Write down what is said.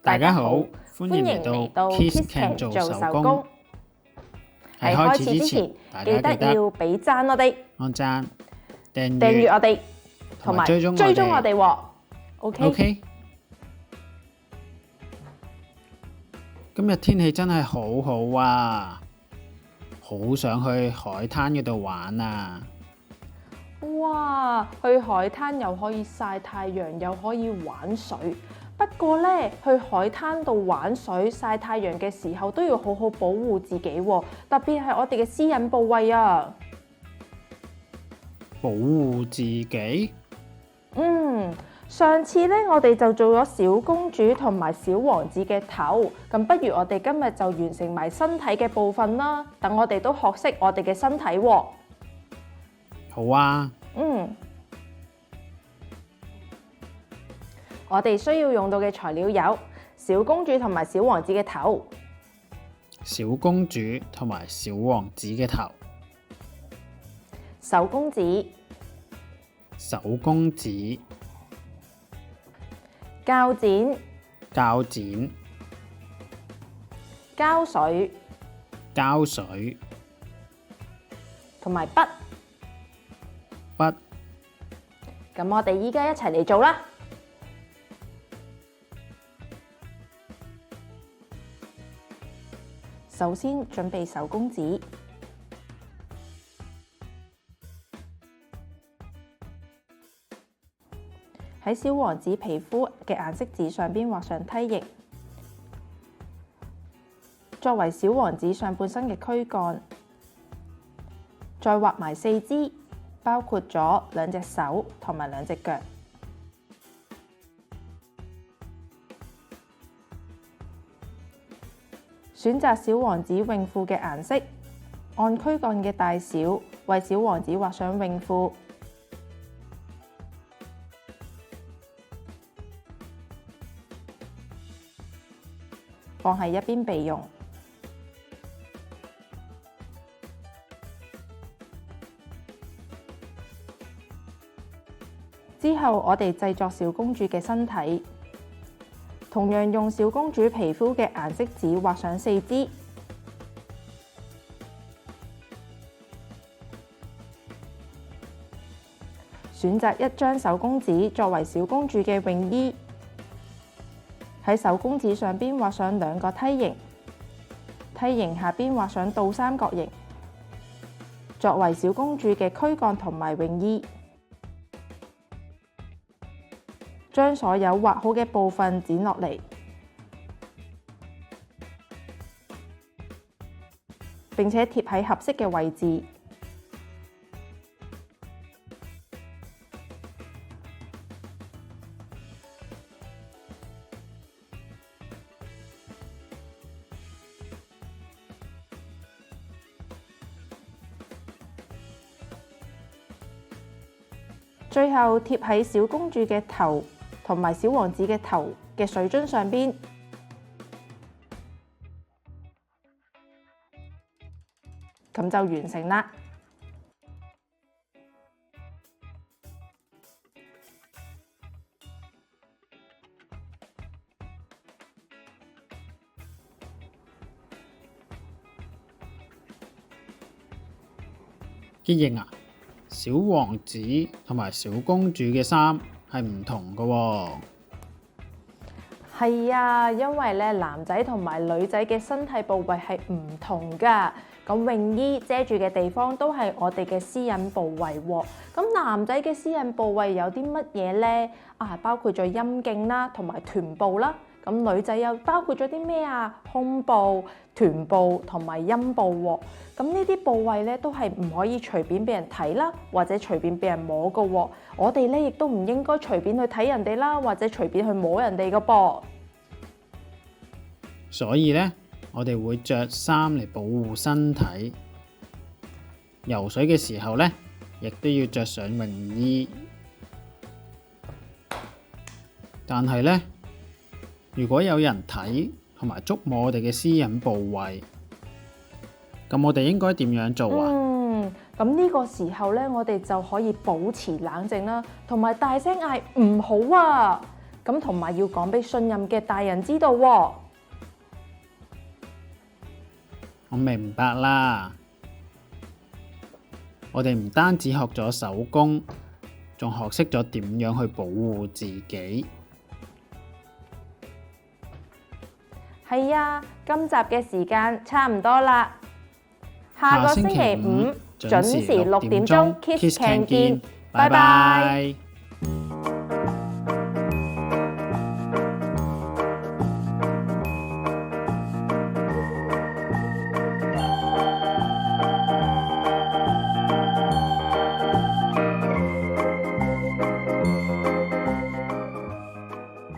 大家好，歡迎迎嚟到 Kiss Can 做手工。喺喺開始之前，記得要俾讚我哋、按讚、訂訂閱閱我哋，同埋追蹤我哋喎。OK， OK。今日天氣真係好好啊，好想去海灘嗰度玩啊！哇，去海灘又可以曬太陽，又可以玩水。不過呢，去海灘度玩水、曬太陽嘅時候都要好好保護自己喎，特別係我哋嘅私隱部位啊。保護自己？上次呢，我哋就做咗小公主同埋小王子嘅頭，咁不如我哋今日就完成埋身體嘅部分啦，等我哋都學識我哋嘅身體喎。好啊。我哋需要用到嘅材料有小公主同埋小王子嘅頭、小公主同埋小王子嘅頭、手公子、手公子、鉸剪、鉸剪、膠水膠水、同埋筆。筆。咁我哋依家一齊嚟做啦。首先準備手公子，喺小王子皮膚嘅顏色紙上邊畫上梯形，作為小王子上半身嘅軀幹，再畫埋四肢，包括咗兩隻手同埋兩隻腳。選擇小王子泳褲嘅顏色，按軀幹嘅大小為小王子畫上泳褲。放喺一邊備用。之後我哋製作小公主嘅身體。同樣用小公主皮膚嘅顏色紙畫上四肢，選擇一張手公紙作為小公主嘅泳衣，喺手公紙上邊畫上兩個梯形，梯形下邊畫上倒三角形，作為小公主嘅軀幹同埋泳衣。將所有畫好嘅部分剪落嚟，並且貼喺合適嘅位置。最後貼喺小公主嘅頭同埋小王子嘅頭嘅水樽上邊，咁就完成啦。結形啊！小王子同埋小公主嘅衫係唔同㗎喎。係啊，因為咧男仔同埋女仔嘅身體部位係唔同㗎。咁泳衣遮住嘅地方都係我哋嘅私隱部位喎。咁男仔嘅私隱部位有啲乜嘢呢？包括咗陰莖啦，同埋臀部啦。咁女仔又包括咗啲咩啊？胸部、臀部同埋陰部喎。咁呢啲部位咧都係唔可以隨便俾人睇啦，或者隨便俾人摸㗎喎。我哋咧亦都唔應該隨便去睇人哋啦，或者隨便去摸人哋㗎噃。所以咧，我哋會着衫嚟保護身體。游水嘅時候咧，亦都要着上泳衣。但係咧，如果有人睇同埋觸摸我哋嘅私隱部位，咁我哋應該點樣做啊？咁呢個時候咧，我哋就可以保持冷靜啦，同埋大聲嗌唔好啊！咁同埋要講俾信任嘅大人知道喎。我明白啦。我哋唔單止學咗手工，仲學識咗點樣去保護自己。係啊，今集嘅時間差唔多啦，下個星期五準時6點鐘 Kiss Can 見，拜拜。